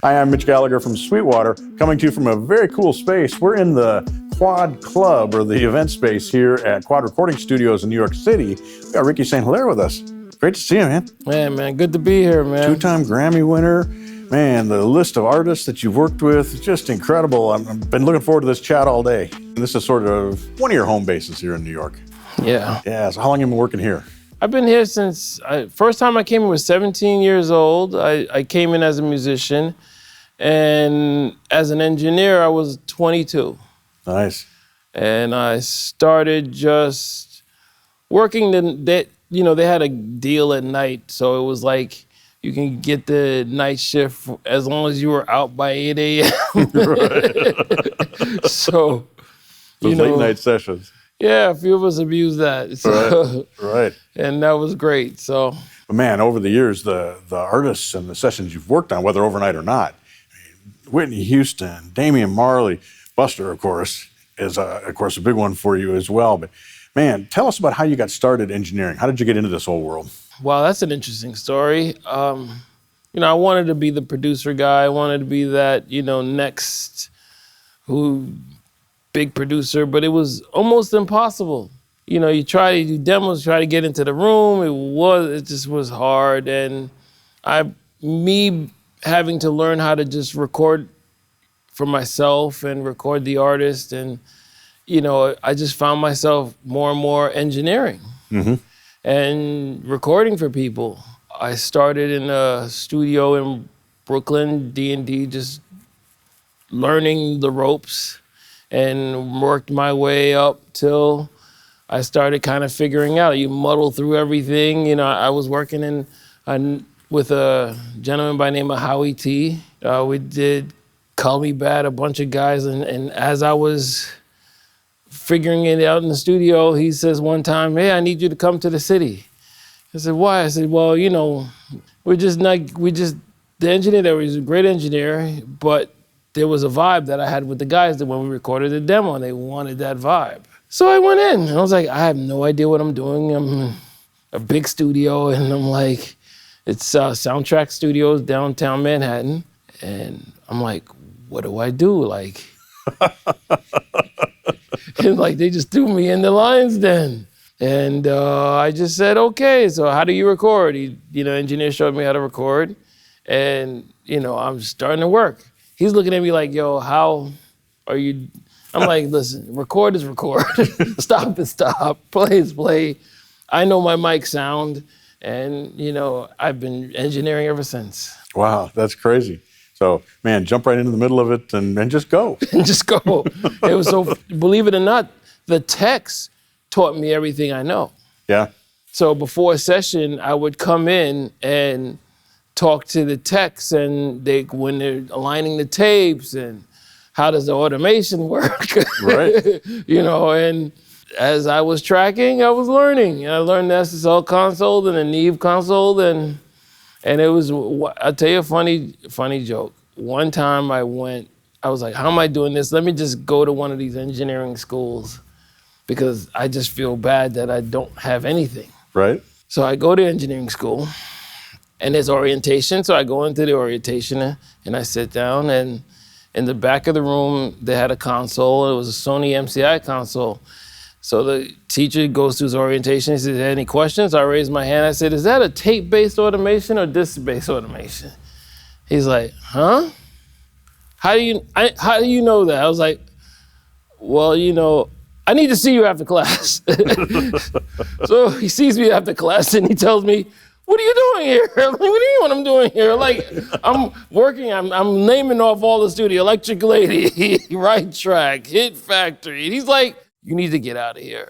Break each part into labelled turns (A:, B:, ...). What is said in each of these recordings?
A: Hi, I'm Mitch Gallagher from Sweetwater, coming to you from a very cool space. We're in the Quad Club, or the event space here at Quad Recording Studios in New York City. We got Ricky St. Hilaire with us. Great to see you, man.
B: Man, good to be here, man.
A: Two-time Grammy winner. Man, the list of artists that you've worked with is just incredible. I've been looking forward to this chat all day. And this is sort of one of your home bases here in New York.
B: Yeah.
A: Yeah, so how long have you been working here?
B: I've been here since, first time I came in was 17 years old. I came in as a musician, and as an engineer, I was 22.
A: Nice.
B: And I started just working, they had a deal at night, so it was like, you can get the night shift as long as you were out by 8 a.m.
A: Right.
B: So,
A: Those late night sessions.
B: Yeah, a few of us abused that. So,
A: right.
B: And that was great, so.
A: But man, over the years, the artists and the sessions you've worked on, whether overnight or not, Whitney Houston, Damian Marley, Buster, of course, is of course a big one for you as well. But man, tell us about how you got started engineering. How did you get into this whole world?
B: Wow, that's an interesting story. I wanted to be the producer guy. I wanted to be that, next big producer, but it was almost impossible. You try to do demos, try to get into the room. It just was hard. And me having to learn how to just record for myself and record the artist. And, I just found myself more and more engineering. Mm-hmm. And recording for people. I started in a studio in Brooklyn, D&D, just learning the ropes, and worked my way up till I started kind of figuring out. You muddle through everything. I was working with a gentleman by the name of Howie T. We did Call Me Bad, a bunch of guys, and as I was figuring it out in the studio, he says one time, "Hey, I need you to come to the city." I said, "Why?" I said, "Well, the engineer there was a great engineer, but there was a vibe that I had with the guys that when we recorded the demo, and they wanted that vibe." So I went in, and I was like, I have no idea what I'm doing. I'm in a big studio, and I'm like, it's Soundcheck Studios, downtown Manhattan. And I'm like, what do I do? Like, and they just threw me in the lion's den. And I just said, okay, so how do you record? Engineer showed me how to record. And, I'm starting to work. He's looking at me like, yo, how are you? I'm like, listen, record is record. Stop is stop. Play is play. I know my mic sound. And, I've been engineering ever since.
A: Wow, that's crazy. So, man, jump right into the middle of it and just go.
B: And just go. It was so, believe it or not, the techs taught me everything I know.
A: Yeah.
B: So before a session, I would come in and talk to the techs, and when they're aligning the tapes, and how does the automation work?
A: Right.
B: And as I was tracking, I was learning. I learned the SSL console and the Neve console, and it was, I'll tell you a funny joke. One time I was like, how am I doing this? Let me just go to one of these engineering schools, because I just feel bad that I don't have anything.
A: Right.
B: So I go to engineering school, and there's orientation. So I go into the orientation, and I sit down, and in the back of the room, they had a console. It was a Sony MCI console. So the teacher goes through his orientation. He says, any questions? I raised my hand. I said, is that a tape-based automation or disc-based automation? He's like, huh? How do you know that? I was like, well, I need to see you after class. So he sees me after class, and he tells me, what are you doing here? I'm like, what do you mean what I'm doing here? Like, I'm working, I'm naming off all the studio, Electric Lady, Right Track, Hit Factory. And he's like, you need to get out of here.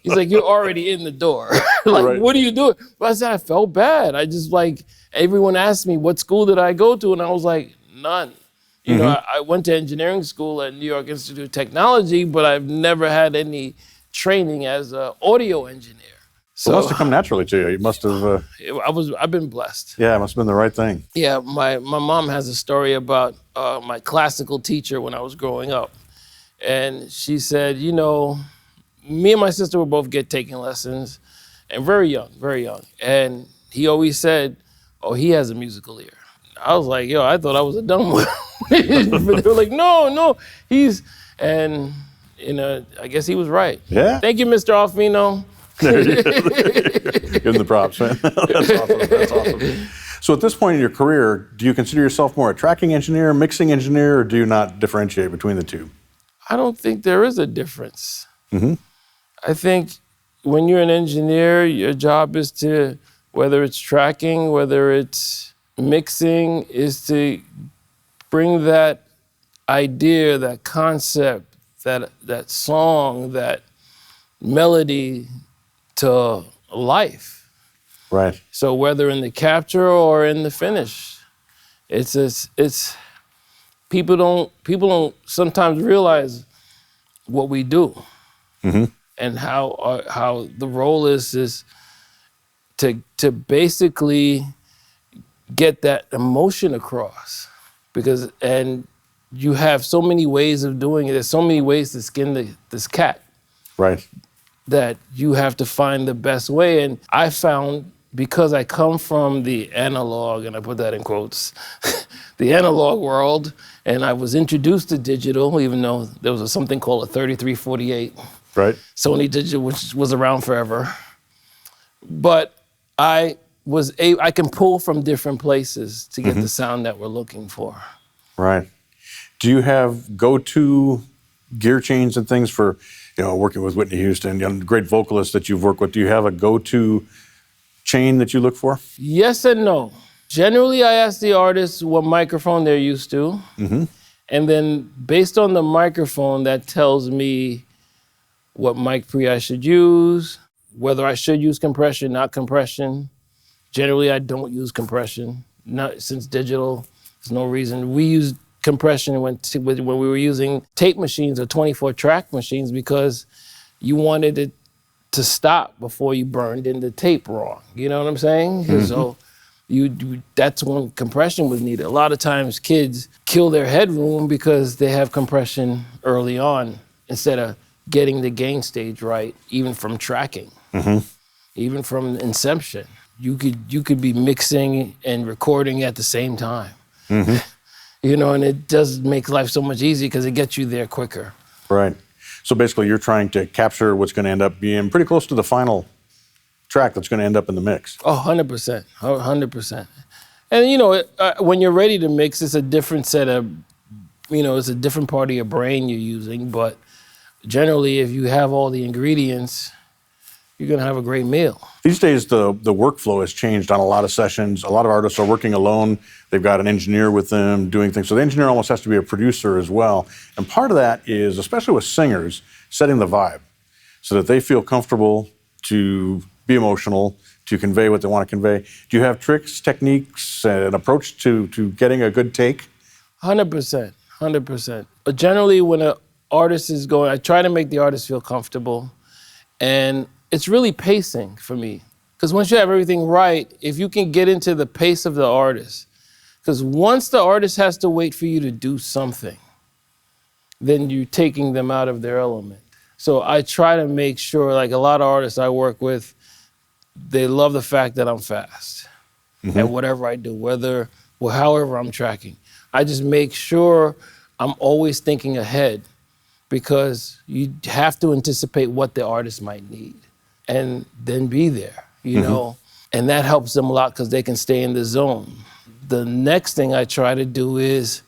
B: He's like, you're already in the door. Like, right. What are you doing? But I said, I felt bad. I just everyone asked me, what school did I go to? And I was like, none. I went to engineering school at New York Institute of Technology, but I've never had any training as an audio engineer. So
A: it must have come naturally to you. You must have.
B: I've been blessed.
A: Yeah, it must have been the right thing.
B: Yeah, my mom has a story about my classical teacher when I was growing up. And she said, me and my sister would both get taking lessons, and very young. And he always said, oh, he has a musical ear. I was like, yo, I thought I was a dumb one. But they were like, no, and I guess he was right.
A: Yeah.
B: Thank you, Mr. Alfino.
A: Give him the props, man. That's awesome. That's awesome. So at this point in your career, do you consider yourself more a tracking engineer, mixing engineer, or do you not differentiate between the two?
B: I don't think there is a difference. I think when you're an engineer, your job is to, whether it's tracking, whether it's mixing, is to bring that idea, that concept, that song, that melody to life.
A: Right.
B: So whether in the capture or in the finish, it's people don't sometimes realize what we do, and how the role is to basically get that emotion across, and you have so many ways of doing it. There's so many ways to skin this cat.
A: Right.
B: That you have to find the best way. And I found, because I come from the analog, and I put that in quotes, the analog world, and I was introduced to digital, even though there was something called a 3348. Right. Sony Digital, which was around forever. But I can pull from different places to get the sound that we're looking for.
A: Right. Do you have go-to gear chains and things for, working with Whitney Houston, great vocalists that you've worked with? Do you have a go-to chain that you look for?
B: Yes and no. Generally, I ask the artist what microphone they're used to. And then based on the microphone, that tells me what mic pre I should use, whether I should use compression, not compression. Generally, I don't use compression. Not since digital, there's no reason. We used compression when we were using tape machines or 24-track machines because you wanted it to stop before you burned in the tape wrong. You know what I'm saying? So that's when compression was needed. A lot of times kids kill their headroom because they have compression early on instead of getting the gain stage right, even from tracking, even from inception. You could be mixing and recording at the same time. And it does make life so much easier because it gets you there quicker.
A: Right. So basically you're trying to capture what's going to end up being pretty close to the final track that's going to end up in the mix.
B: Oh, 100%, 100%. And when you're ready to mix, it's a different set of, it's a different part of your brain you're using, but generally if you have all the ingredients, you're going to have a great meal.
A: These days, the workflow has changed on a lot of sessions. A lot of artists are working alone. They've got an engineer with them doing things. So the engineer almost has to be a producer as well. And part of that is, especially with singers, setting the vibe so that they feel comfortable to be emotional, to convey what they want to convey. Do you have tricks, techniques, an approach to getting a good take?
B: 100%, 100%. But generally, when an artist is going, I try to make the artist feel comfortable. And it's really pacing for me. Because once you have everything right, if you can get into the pace of the artist, because once the artist has to wait for you to do something, then you're taking them out of their element. So I try to make sure, like a lot of artists I work with, they love the fact that I'm fast at whatever I do, however I'm tracking. I just make sure I'm always thinking ahead because you have to anticipate what the artist might need and then be there, you know? And that helps them a lot because they can stay in the zone. The next thing I try to do is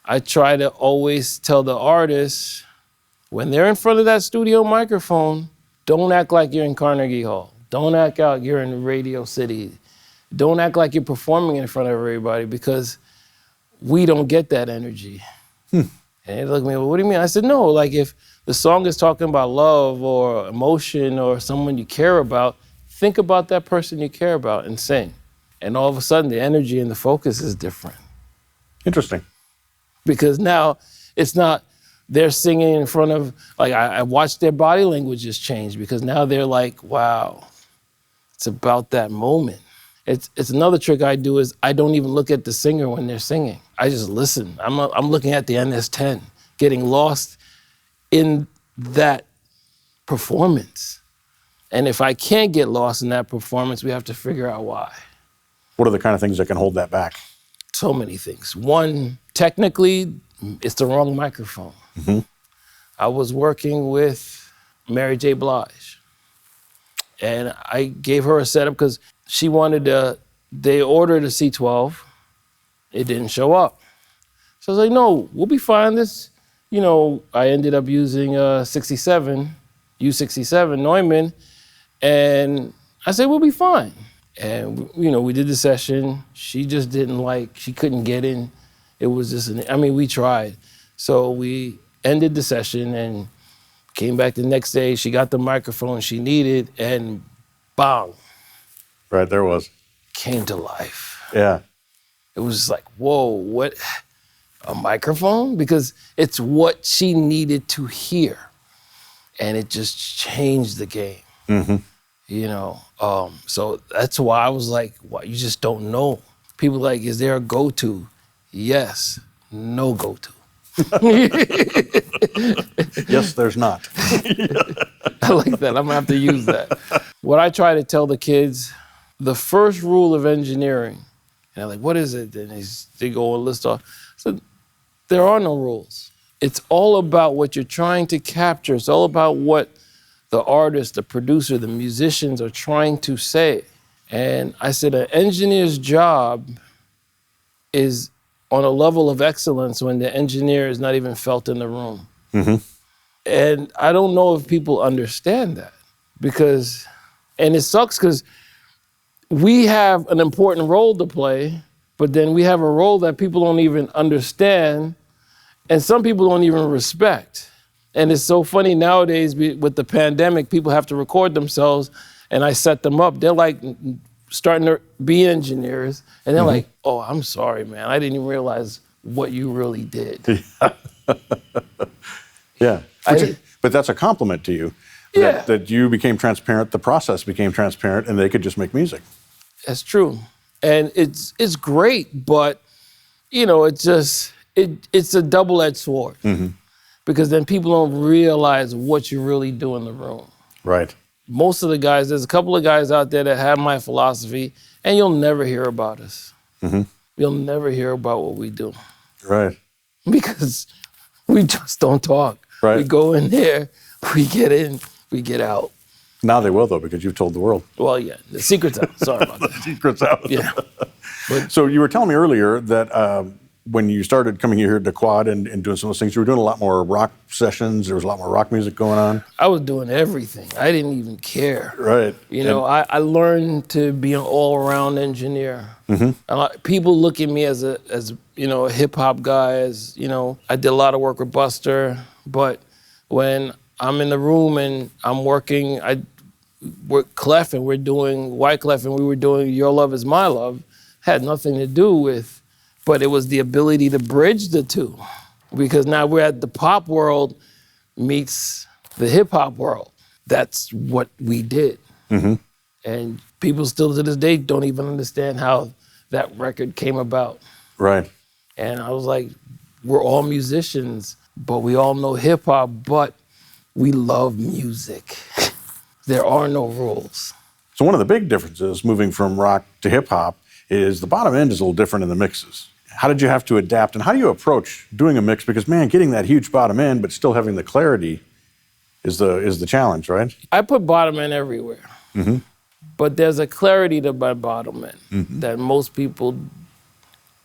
B: I try to always tell the artist, when they're in front of that studio microphone, don't act like you're in Carnegie Hall. Don't act like you're in Radio City. Don't act like you're performing in front of everybody because we don't get that energy. And they look at me, well, what do you mean? I said, no, like if the song is talking about love or emotion or someone you care about, think about that person you care about and sing. And all of a sudden the energy and the focus is different.
A: Interesting.
B: Because now it's not, they're singing in front of, like I watched their body languages change because now they're like, wow, it's about that moment. It's another trick I do is I don't even look at the singer when they're singing. I just listen. I'm looking at the NS10, getting lost in that performance. And if I can't get lost in that performance, we have to figure out why.
A: What are the kind of things that can hold that back?
B: So many things. One, technically, it's the wrong microphone. I was working with Mary J. Blige, and I gave her a setup because she wanted they ordered a C12. It didn't show up. So I was like, no, we'll be fine. I ended up using U67 Neumann, and I said, we'll be fine. And, we did the session. She just she couldn't get in. It was just, we tried. So we ended the session and came back the next day. She got the microphone she needed, and bang.
A: Right, there was.
B: Came to life.
A: Yeah.
B: It was just like, whoa, what? A microphone? Because it's what she needed to hear. And it just changed the game. So that's why I was like, you just don't know. People like, is there a go-to? Yes, no go-to.
A: Yes, there's not.
B: I like that, I'm gonna have to use that. What I try to tell the kids, the first rule of engineering, and they're like, what is it? And they go and list off. So there are no rules. It's all about what you're trying to capture. It's all about what the artist, the producer, the musicians are trying to say. And I said, an engineer's job is on a level of excellence when the engineer is not even felt in the room. And I don't know if people understand that and it sucks because we have an important role to play, but then we have a role that people don't even understand, and some people don't even respect. And it's so funny nowadays with the pandemic, people have to record themselves, and I set them up. They're like starting to be engineers, and they're like, oh, I'm sorry, man. I didn't even realize what you really did.
A: Yeah. But that's a compliment to you.
B: Yeah.
A: That you became transparent, the process became transparent, and they could just make music.
B: That's true. And it's great, but, it's a double-edged sword. Because then people don't realize what you really do in the room.
A: Right.
B: Most of the guys, there's a couple of guys out there that have my philosophy, and you'll never hear about us. You'll never hear about what we do.
A: Right.
B: Because we just don't talk.
A: Right.
B: We go in there, we get in, we get out.
A: Now they will, though, because you've told the world.
B: Well, yeah, the secret's out. Sorry about that.
A: The secret's out.
B: Yeah.
A: So you were telling me earlier that when you started coming here to Quad and doing some of those things, you were doing a lot more rock sessions. There was a lot more rock music going on.
B: I was doing everything. I didn't even care.
A: Right.
B: I learned to be an all-around engineer. People look at me as a hip hop guy. I did a lot of work with Buster, but when I'm in the room and I'm working, we're Clef and we're doing Wyclef and we were doing Your Love Is My Love. Had nothing to do with. But it was the ability to bridge the two, because now we're at the pop world meets the hip hop world. That's what we did. And people still to this day don't even understand how that record came about.
A: Right.
B: And I was like, we're all musicians, but we all know hip hop, but we love music. There are no rules.
A: So one of the big differences moving from rock to hip hop is the bottom end is a little different in the mixes. How did you have to adapt, and how do you approach doing a mix? Because, man, getting that huge bottom end but still having the clarity is the challenge, right?
B: I put bottom end everywhere. But there's a clarity to my bottom end that most people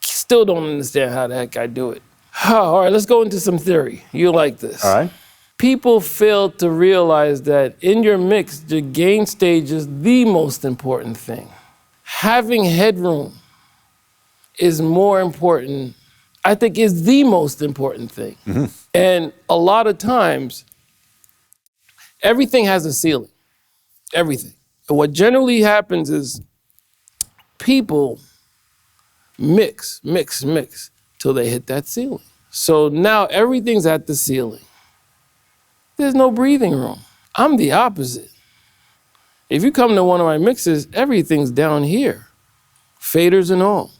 B: still don't understand how the heck I do it. All right, let's go into some theory. You like this.
A: All right.
B: People fail to realize that in your mix, the gain stage is the most important thing. Having headroom is more important, I think is the most important thing. And a lot of times, everything has a ceiling, everything. And what generally happens is people mix till they hit that ceiling. So now everything's at the ceiling. There's no breathing room. I'm the opposite. If you come to one of my mixes, everything's down here, faders and all.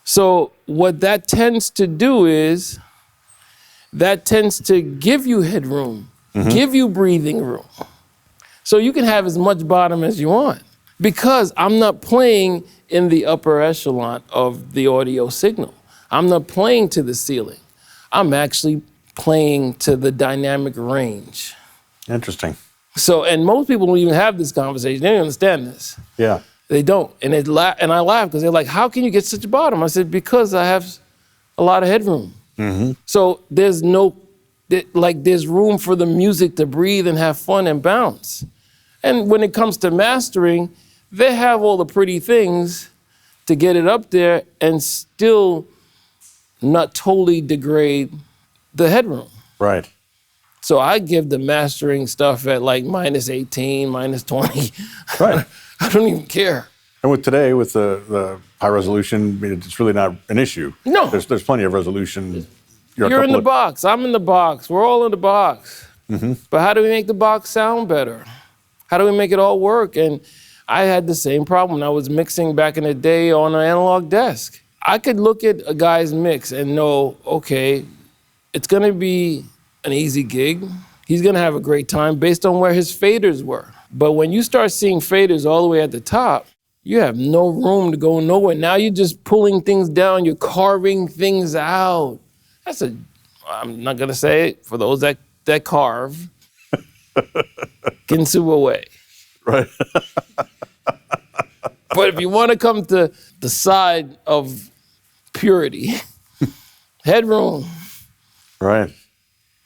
B: So what that tends to do is, that tends to give you headroom, give you breathing room. So you can have as much bottom as you want. Because I'm not playing in the upper echelon of the audio signal. I'm not playing to the ceiling. I'm actually playing to the dynamic range.
A: Interesting.
B: So, and most people don't even have this conversation. They don't understand this.
A: Yeah.
B: They don't. And I laugh because they're like, how can you get such a bottom? I said, because I have a lot of headroom. So there's there's room for the music to breathe and have fun and bounce. And when it comes to mastering, they have all the pretty things to get it up there and still not totally degrade the headroom.
A: Right.
B: So I give the mastering stuff at like -18, -20.
A: Right.
B: I don't even care.
A: And with today, with the high resolution, I mean, it's really not an issue.
B: No.
A: There's plenty of resolution.
B: You're in the box. I'm in the box. We're all in the box. But how do we make the box sound better? How do we make it all work? And I had the same problem when I was mixing back in the day on an analog desk. I could look at a guy's mix and know, okay, it's gonna be an easy gig. He's gonna have a great time based on where his faders were. But when you start seeing faders all the way at the top, you have no room to go nowhere. Now you're just pulling things down, you're carving things out. I'm not gonna say it, for those that carve, Ginsu away.
A: Right.
B: But if you wanna come to the side of purity, headroom.
A: Right.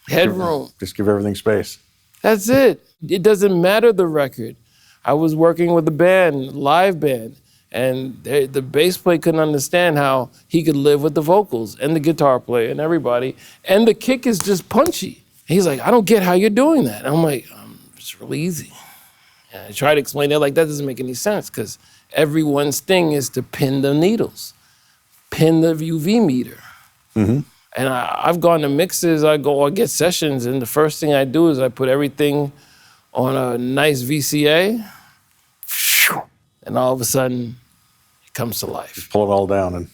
B: Headroom.
A: Just give everything space.
B: That's it. It doesn't matter the record. I was working with a band, live band, and the bass player couldn't understand how he could live with the vocals and the guitar player and everybody. And the kick is just punchy. He's like, I don't get how you're doing that. And I'm like, it's really easy. And I try to explain it like that doesn't make any sense because everyone's thing is to pin the needles, pin the UV meter. And I've gone to mixes, I get sessions, and the first thing I do is I put everything on a nice VCA, and all of a sudden, it comes to life.
A: Just pull it all down and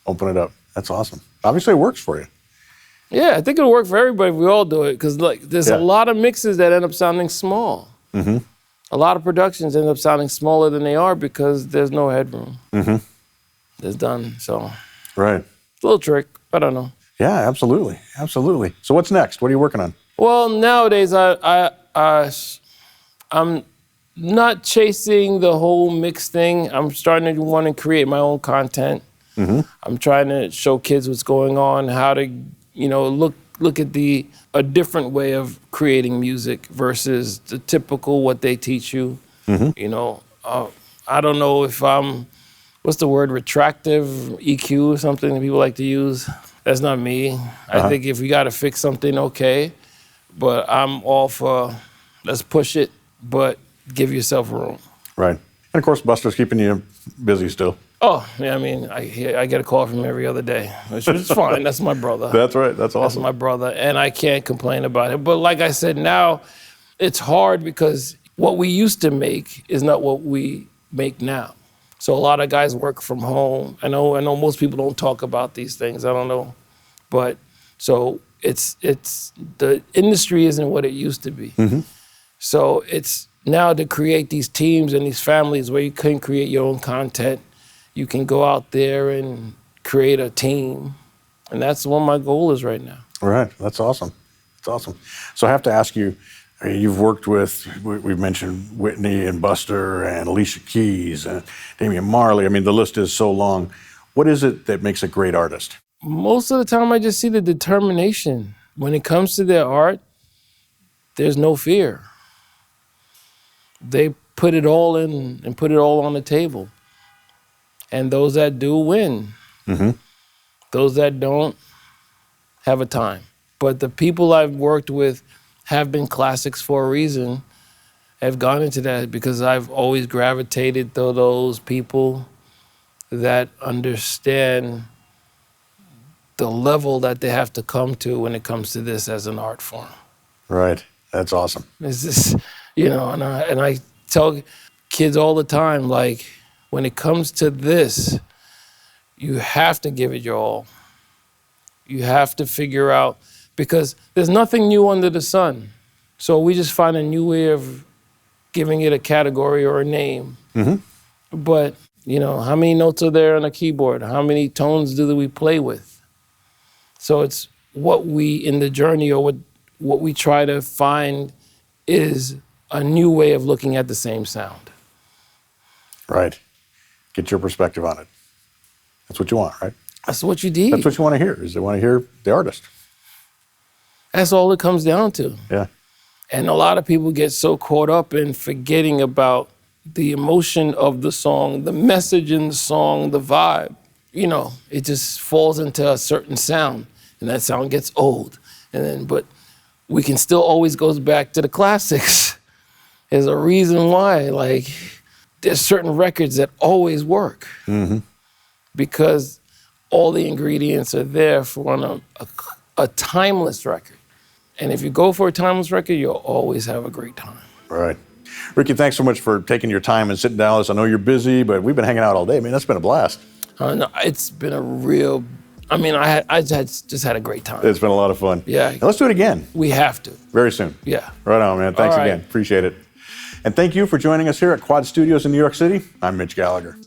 A: open it up. That's awesome. Obviously, it works for you.
B: Yeah, I think it'll work for everybody if we all do it, because there's a lot of mixes that end up sounding small. A lot of productions end up sounding smaller than they are because there's no headroom. It's done, so.
A: Right.
B: It's a little trick, I don't know.
A: Yeah, absolutely. Absolutely. So what's next? What are you working on?
B: Well, nowadays, I'm not chasing the whole mix thing. I'm starting to want to create my own content. I'm trying to show kids what's going on, how to, look at a different way of creating music versus the typical what they teach you. I don't know if I'm, what's the word, retractive EQ or something that people like to use. That's not me. I think if we got to fix something, okay. But I'm all for, let's push it, but give yourself room.
A: Right. And of course, Buster's keeping you busy still.
B: Oh, yeah, I mean, I get a call from him every other day, which is fine. That's my brother.
A: That's right. That's awesome.
B: That's my brother, and I can't complain about it. But like I said, now it's hard because what we used to make is not what we make now. So a lot of guys work from home. I know most people don't talk about these things. I don't know. But so it's the industry isn't what it used to be. So it's now to create these teams and these families where you can create your own content. You can go out there and create a team. And that's what my goal is right now.
A: Right. That's awesome. That's awesome. So I have to ask you, you've worked with, we've mentioned Whitney and Buster and Alicia Keys and Damian Marley. I mean, the list is so long. What is it that makes a great artist?
B: Most of the time, I just see the determination. When it comes to their art, there's no fear. They put it all in and put it all on the table. And those that do win. Those that don't have a time. But the people I've worked with have been classics for a reason. I've gone into that because I've always gravitated to those people that understand the level that they have to come to when it comes to this as an art form.
A: Right. That's awesome.
B: It's just, and I tell kids all the time, like, when it comes to this, you have to give it your all. You have to figure out, because there's nothing new under the sun. So we just find a new way of giving it a category or a name. But, you know, how many notes are there on a keyboard? How many tones do we play with? So it's what we, in the journey, or what we try to find is a new way of looking at the same sound.
A: Right. Get your perspective on it. That's what you want, right?
B: That's what you need.
A: That's what you want to hear, is they want to hear the artist.
B: That's all it comes down to.
A: Yeah.
B: And a lot of people get so caught up in forgetting about the emotion of the song, the message in the song, the vibe. You know, it just falls into a certain sound, and that sound gets old. But we can still always go back to the classics. There's a reason why, like, there's certain records that always work. Because all the ingredients are there for a timeless record. And if you go for a timeless record, you'll always have a great time.
A: Right. Ricky, thanks so much for taking your time and sitting down with us. I know you're busy, but we've been hanging out all day. Man, that's been a blast.
B: No, it's been a real, I just had a great time.
A: It's been a lot of fun.
B: Yeah.
A: And let's do it again.
B: We have to.
A: Very soon.
B: Yeah.
A: Right on, man. Thanks
B: All right.
A: again. Appreciate it. And thank you for joining us here at Quad Studios in New York City. I'm Mitch Gallagher.